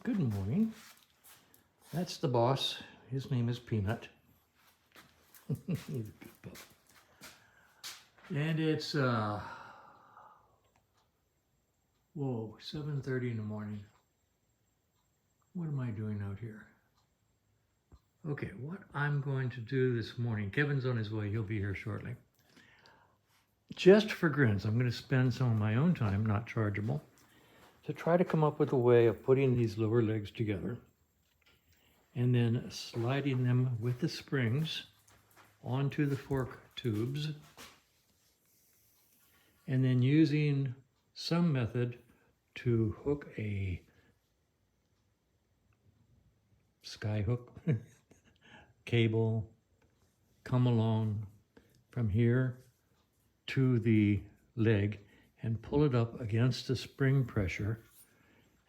Good morning. That's the boss. His name is Peanut. He's a good pup. And it's, whoa, 7:30 in the morning. What am I doing out here? Okay, what I'm going to do this morning, Kevin's on his way, he'll be here shortly. Just for grins, I'm going to spend some of my own time, not chargeable, to try to come up with a way of putting these lower legs together and then sliding them with the springs onto the fork tubes, and then using some method to hook a sky hook cable, come along from here to the leg and pull it up against the spring pressure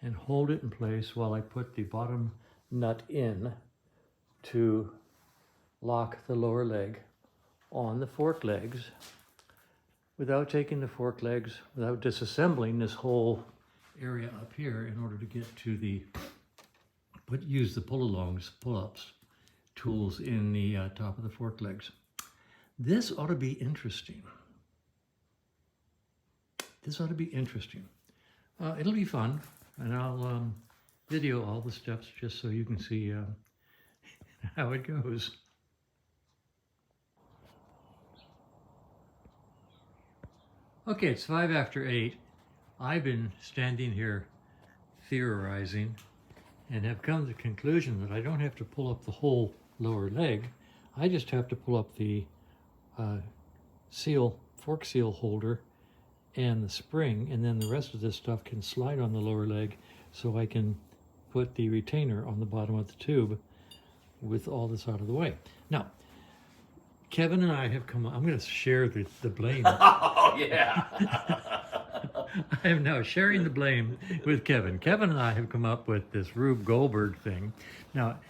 and hold it in place while I put the bottom nut in to lock the lower leg on the fork legs without taking the fork legs, without disassembling this whole area up here in order to get to the, use the pull-alongs, pull-ups tools in the top of the fork legs. This ought to be interesting. This ought to be interesting. It'll be fun, and I'll video all the steps just so you can see how it goes. Okay, it's 5 after 8. I've been standing here theorizing and have come to the conclusion that I don't have to pull up the whole lower leg. I just have to pull up the fork seal holder and the spring, and then the rest of this stuff can slide on the lower leg so I can put the retainer on the bottom of the tube with all this out of the way. Now, Kevin and I have come up, I'm going to share the blame. Oh, yeah. I am now sharing the blame with Kevin. Kevin and I have come up with this Rube Goldberg thing. Now,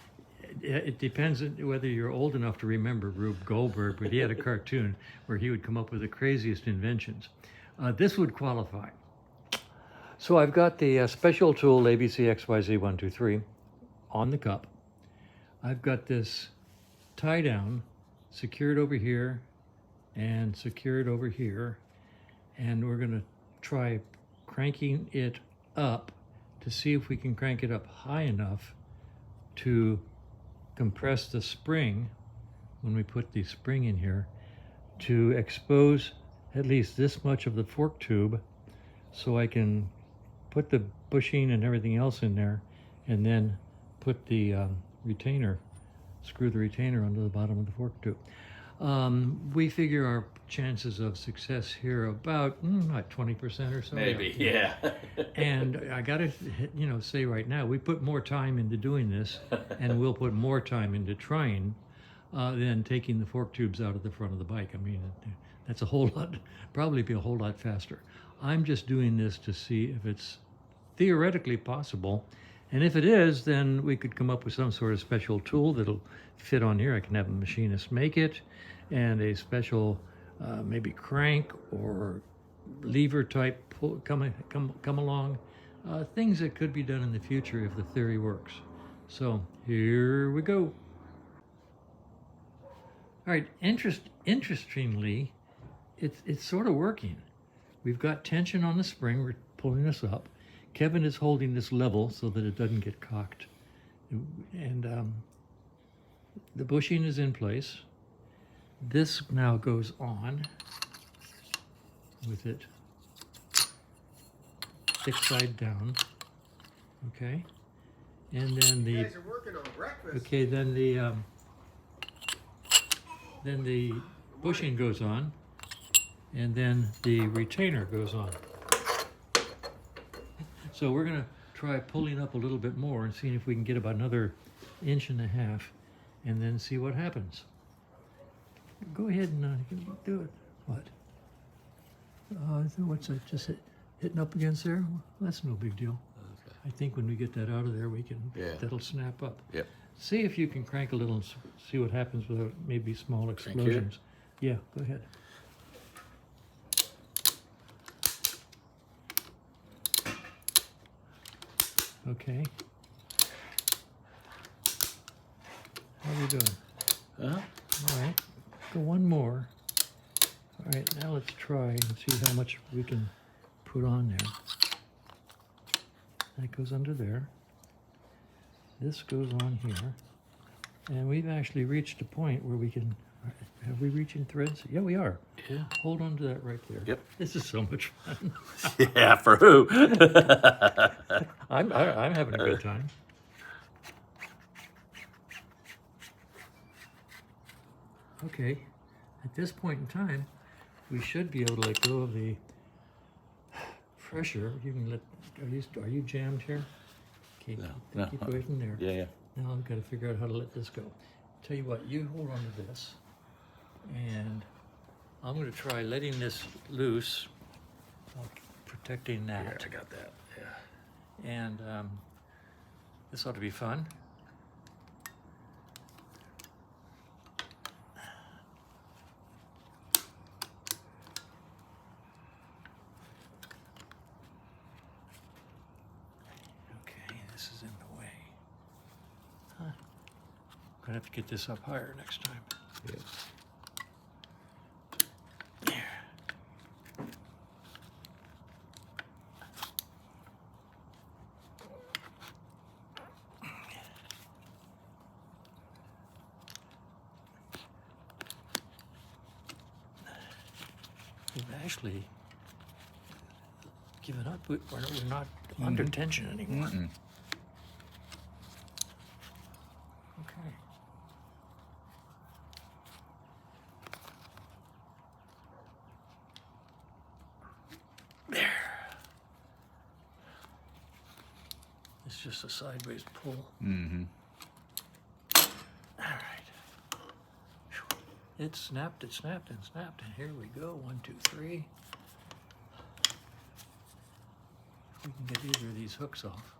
it depends on whether you're old enough to remember Rube Goldberg, but he had a cartoon where he would come up with the craziest inventions. This would qualify. So I've got the special tool ABCXYZ123 on the cup. I've got this tie down secured over here and secured over here, and we're going to try cranking it up to see if we can crank it up high enough to compress the spring when we put the spring in here to expose at least this much of the fork tube so I can put the bushing and everything else in there and then put the retainer, screw the retainer onto the bottom of the fork tube. We figure our chances of success here about 20% or so. Maybe, yeah. And I gotta, say right now, we put more time into doing this, and we'll put more time into trying than taking the fork tubes out of the front of the bike. I mean, that's a whole lot, probably be a whole lot faster. I'm just doing this to see if it's theoretically possible. And if it is, then we could come up with some sort of special tool that'll fit on here. I can have a machinist make it, and a special maybe crank or lever type pull, come along. Things that could be done in the future if the theory works. So here we go. All right, interestingly, it's sort of working. We've got tension on the spring. We're pulling this up. Kevin is holding this level so that it doesn't get cocked. And the bushing is in place. This now goes on with it thick side down. Okay. And then You guys are working on breakfast. okay, then the bushing goes on, and then the retainer goes on. So we're going to try pulling up a little bit more and seeing if we can get about another 1.5 inches, and then see what happens. Go ahead and do it. What? What's that? Just hitting up against there? Well, that's no big deal. Okay. I think when we get that out of there, we can. Yeah. That'll snap up. Yep. See if you can crank a little and see what happens without maybe small explosions. Yeah, go ahead. Okay. How are we doing? Uh-huh. All right, go one more. All right, now let's try and see how much we can put on there. That goes under there. This goes on here. And we've actually reached a point where we can, have we reaching threads? Yeah, we are. Yeah. Hold on to that right there. Yep. This is so much fun. Yeah, for who? I'm having a good time. Okay, at this point in time, we should be able to let go of the pressure. You can let, are you jammed here? Okay, No, keep away from there. Yeah, yeah. Now I've got to figure out how to let this go. Tell you what, you hold on to this, and I'm going to try letting this loose, protecting that. Here, I got that. Yeah. And this ought to be fun. Okay, this is in the way. Huh. I'm gonna have to get this up higher next time. Yeah. We've actually given up. We're not under tension anymore. Okay. There. It's just a sideways pull. Mm-hmm. All right. It snapped, and here we go. 1, 2, 3. We can get either of these hooks off.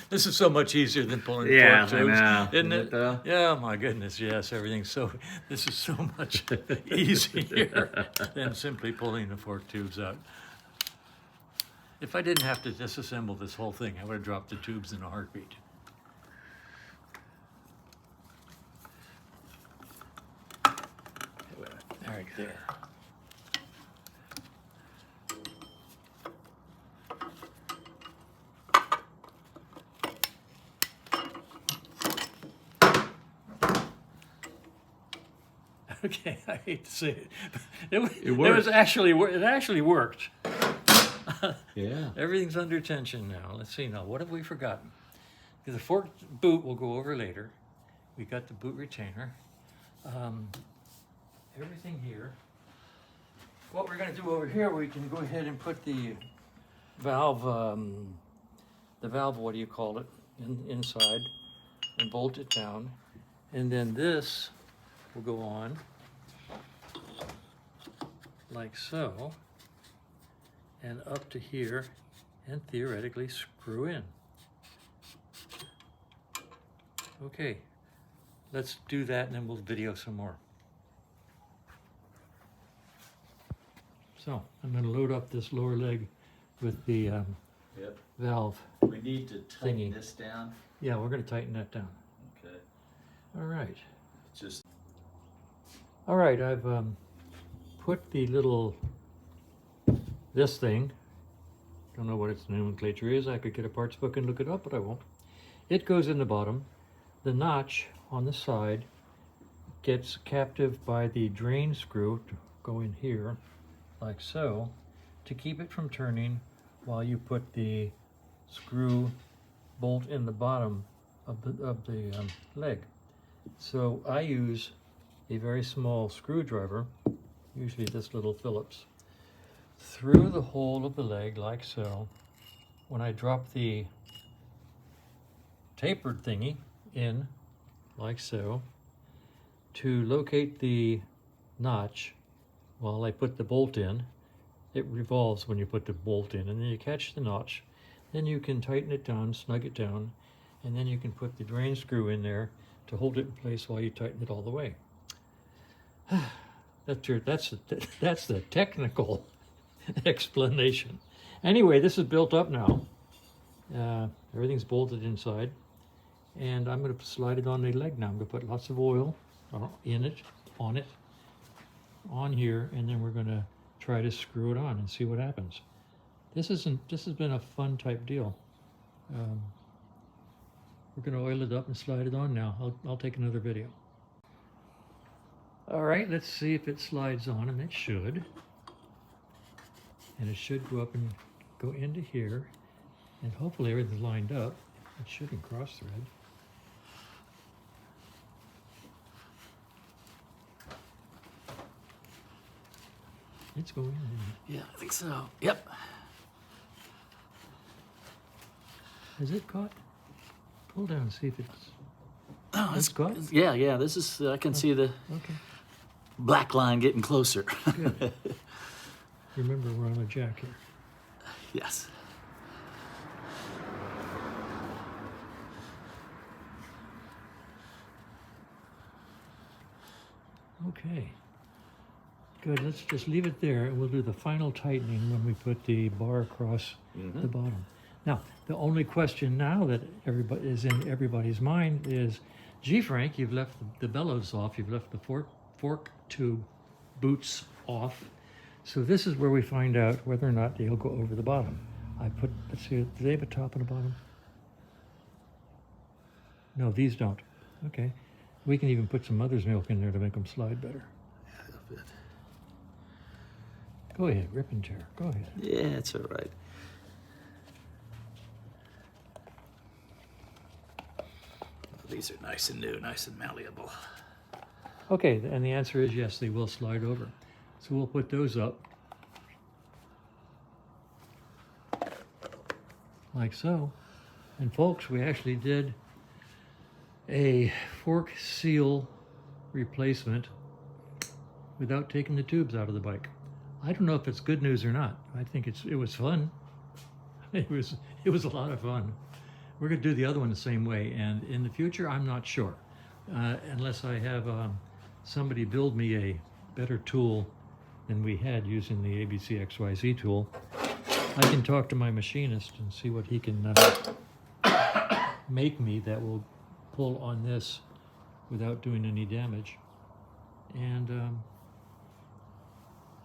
This is so much easier than pulling Yeah, torque tubes, I know. isn't Isn't it? it though? Yeah, my goodness, yes, everything's so, this is so much easier than simply pulling the fork tubes out. If I didn't have to disassemble this whole thing, I would have dropped the tubes in a heartbeat. All right, there. Okay, I hate to say it. It worked. actually worked. Yeah. Everything's under tension now. Let's see now. What have we forgotten? Because the fork boot we'll go over later. We got the boot retainer. Everything here. What we're going to do over here, we can go ahead and put the valve, what do you call it, inside, and bolt it down. And then this will go on like so, and up to here, and theoretically screw in. Okay, let's do that and then we'll video some more. So I'm going to load up this lower leg with the Yep. valve. We need to tighten Thingy. this down. Yeah, we're going to tighten that down. Okay. All right. Just. All right, I've put the little, this thing, don't know what its nomenclature is. I could get a parts book and look it up, but I won't. It goes in the bottom. The notch on the side gets captive by the drain screw to go in here, like so, to keep it from turning while you put the screw bolt in the bottom of the leg. So I use a very small screwdriver, usually this little Phillips, through the hole of the leg like so. When I drop the tapered thingy in like so, to locate the notch while I put the bolt in, it revolves when you put the bolt in, and then you catch the notch. Then you can tighten it down, snug it down, and then you can put the drain screw in there to hold it in place while you tighten it all the way. That's the technical explanation. Anyway, this is built up now. Everything's bolted inside, and I'm going to slide it on the leg now. I'm going to put lots of oil in it, on here, and then we're going to try to screw it on and see what happens. This has been a fun type deal. We're going to oil it up and slide it on now. I'll take another video. All right, let's see if it slides on, and it should. And it should go up and go into here, and hopefully everything's lined up. It shouldn't cross thread. It's going in. Yeah, I think so. Yep. Has it caught? Pull down and see if it's... Oh, It's caught? yeah. This is. I can see the Okay, black line getting closer. good. Remember, we're on a jack here. Yes. Okay. Good, let's just leave it there, and we'll do the final tightening when we put the bar across the bottom. Now, the only question now that is in everybody's mind is, gee, Frank, you've left the bellows off, you've left the fork tube boots off. So this is where we find out whether or not they'll go over the bottom. Let's see, do they have a top and a bottom? No, these don't. Okay. We can even put some mother's milk in there to make them slide better. Go ahead, rip and tear. Go ahead. Yeah, it's all right. These are nice and new, nice and malleable. Okay, and the answer is yes, they will slide over. So we'll put those up. Like so. And folks, we actually did a fork seal replacement without taking the tubes out of the bike. I don't know if it's good news or not. I think it was fun. It was a lot of fun. We're going to do the other one the same way, and in the future, I'm not sure. Unless I have somebody build me a better tool than we had using the ABC XYZ tool, I can talk to my machinist and see what he can make me that will pull on this without doing any damage, and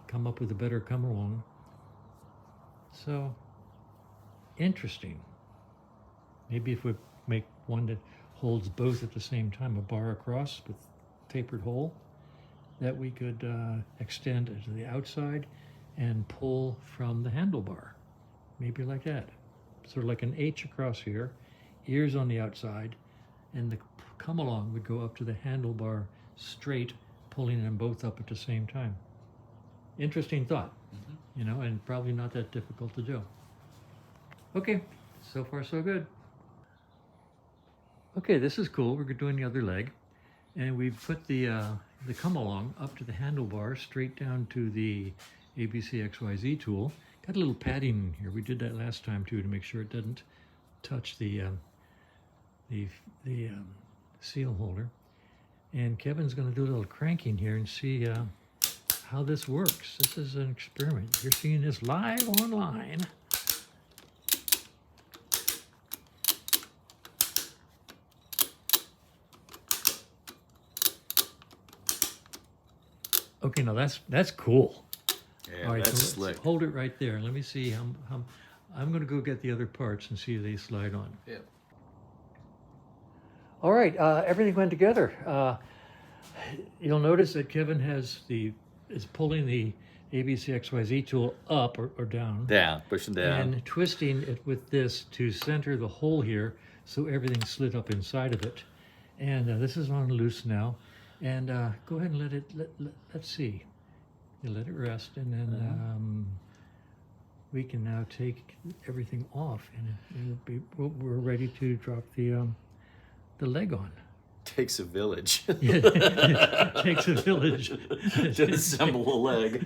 come up with a better come along. So, interesting. Maybe if we make one that holds both at the same time, a bar across with tapered hole, that we could extend to the outside and pull from the handlebar. Maybe like that. Sort of like an H across here, ears on the outside, and the come along would go up to the handlebar straight, pulling them both up at the same time. Interesting thought, you know, and probably not that difficult to do. Okay, so far so good. Okay, this is cool. We're doing the other leg, and we've put the come along up to the handlebar, straight down to the ABC XYZ tool. Got a little padding here. We did that last time too to make sure it doesn't touch the seal holder. And Kevin's going to do a little cranking here and see how this works. This is an experiment. You're seeing this live online. Okay, now that's cool. Yeah, All right, that's so let's slick. hold it right there. Let me see how I'm going to go get the other parts and see if they slide on. Yeah. All right, everything went together. You'll notice that Kevin is pulling the ABC XYZ tool up or down. Down, pushing down. And twisting it with this to center the hole here so everything's slid up inside of it. And this is on loose now. And go ahead and let's see. You let it rest, and then we can now take everything off, and we're ready to drop the leg on. Takes a village Yeah, it takes a village. to assemble a leg.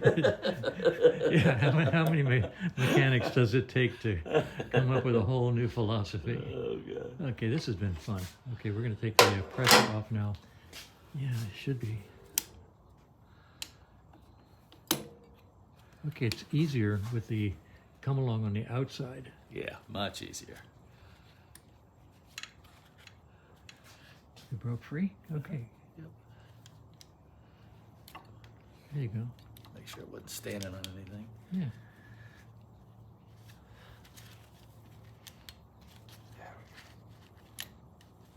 Yeah, how many mechanics does it take to come up with a whole new philosophy? Oh, God. Okay, this has been fun. Okay, we're going to take the pressure off now. Yeah, it should be. Okay, it's easier with the come along on the outside. Yeah, much easier. You broke free? Okay. Yep. There you go. Make sure it wasn't standing on anything. Yeah.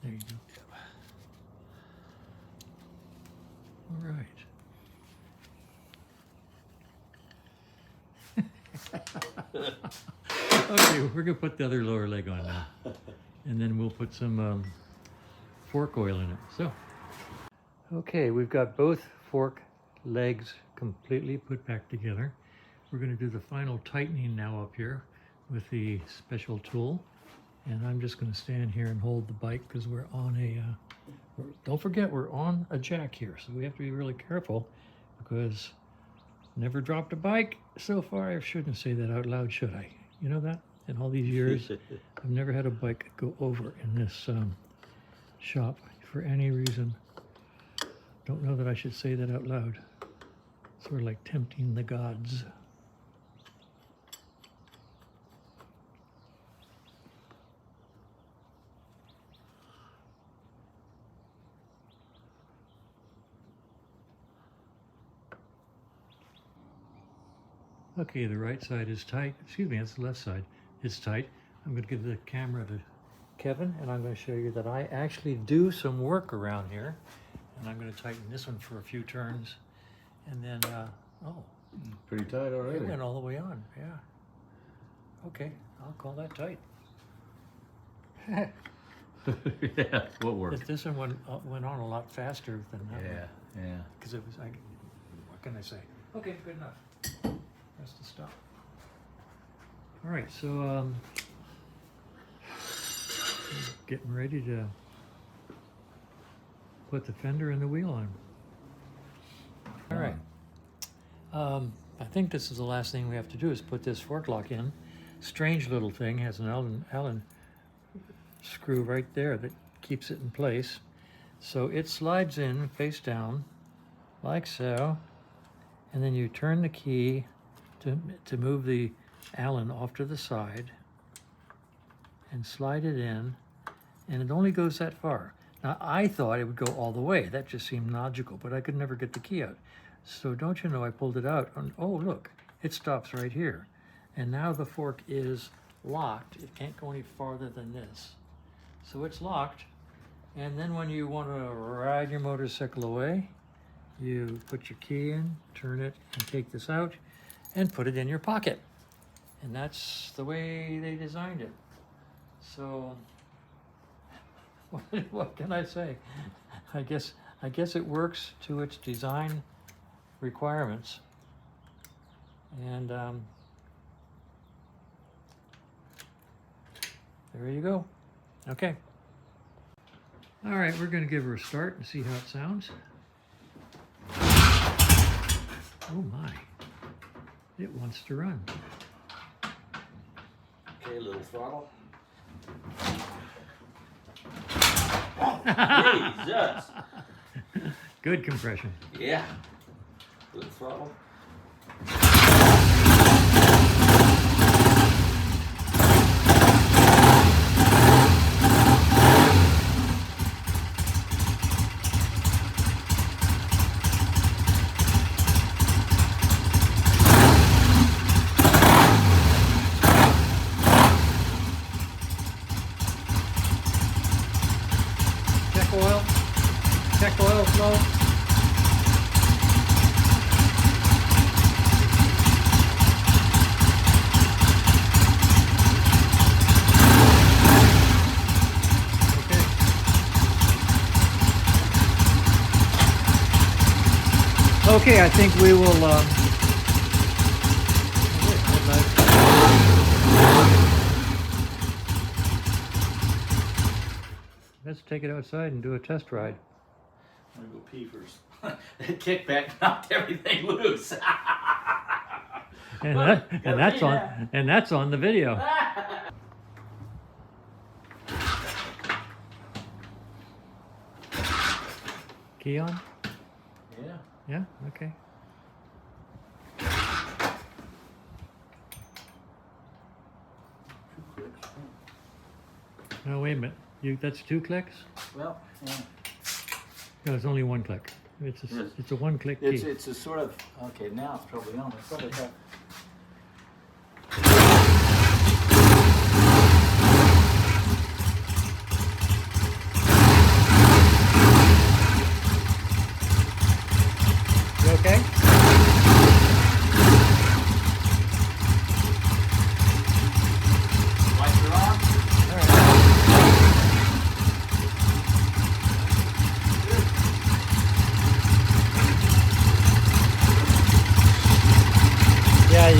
There you go. All right. Okay, we're gonna put the other lower leg on now, and then we'll put some fork oil in it. So, okay, we've got both fork legs completely put back together. We're gonna do the final tightening now up here with the special tool, and I'm just gonna stand here and hold the bike because we're on a. Don't forget, we're on a jack here, so we have to be really careful because never dropped a bike so far. I shouldn't say that out loud, should I? You know that? In all these years, I've never had a bike go over in this shop for any reason. Don't know that I should say that out loud. Sort of like tempting the gods. Okay, the right side is tight. Excuse me, that's the left side. It's tight. I'm going to give the camera to Kevin, and I'm going to show you that I actually do some work around here. And I'm going to tighten this one for a few turns. And then, oh. Pretty tight already. It went all the way on, yeah. Okay, I'll call that tight. Yeah, what worked? This one went on a lot faster than that one. Yeah. Because it was, what can I say? Okay, good enough. Press the stop. All right, so getting ready to put the fender and the wheel on. All right. I think this is the last thing we have to do is put this fork lock in. Strange little thing, has an Allen screw right there that keeps it in place. So it slides in face down like so, and then you turn the key to move the Allen off to the side and slide it in, and it only goes that far. Now I thought it would go all the way. That just seemed logical, but I could never get the key out. So don't you know, I pulled it out, and oh look, it stops right here. And now the fork is locked. It can't go any farther than this. So it's locked, and then when you want to ride your motorcycle away, you put your key in, turn it, and take this out, and put it in your pocket. And that's the way they designed it. So, what can I say? I guess it works to its design requirements. And there you go. Okay. All right, we're going to give her a start and see how it sounds. Oh my. It wants to run. Okay, a little throttle. Jesus! Good compression. Yeah. Little throttle. Check oil flow. Okay, I think we will. let's take it outside and do a test ride. I'm gonna go pee first. That kickback knocked everything loose. And Look, that's on the video. Key on? Yeah. Yeah, okay. No, wait a minute. That's 2 clicks? Well, yeah. No, it's only 1 click. It's a 1-click key. It's a sort of, okay, now it's probably on. It's probably have, You okay? lights are on. All right. Yeah,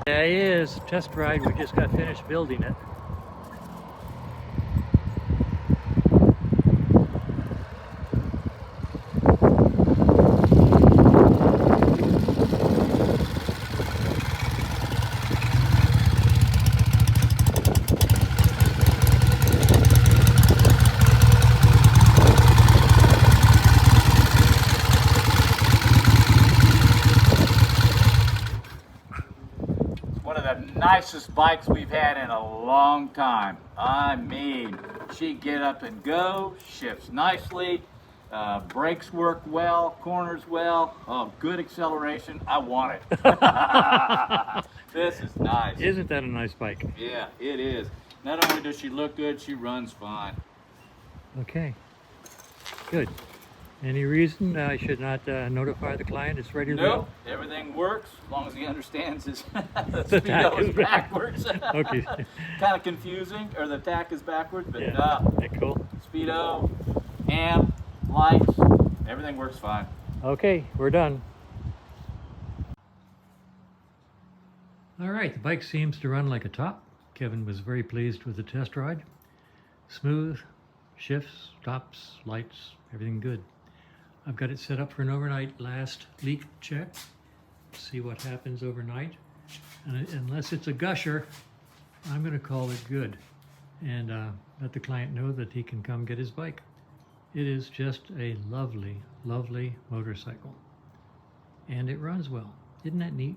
there he is. Test ride. We just got finished building it. One of the nicest bikes we've had in a long time. I mean, she get up and go, shifts nicely, brakes work well, corners well, oh, good acceleration. I want it. This is nice. Isn't that a nice bike? Yeah, it is. Not only does she look good, she runs fine. Okay. Good. Any reason I should not notify the client it's ready to Nope, go? everything works as long as he understands his The speedo tack is is back. backwards. Okay. Kind of confusing, or the tack is backwards, but Yeah. Okay, cool. speedo, amp, lights, everything works fine. Okay, we're done. All right, the bike seems to run like a top. Kevin was very pleased with the test ride. Smooth, shifts, stops, lights, everything good. I've got it set up for an overnight last leak check. See what happens overnight. And unless it's a gusher, I'm going to call it good and let the client know that he can come get his bike. It is just a lovely, lovely motorcycle. And it runs well. Isn't that neat?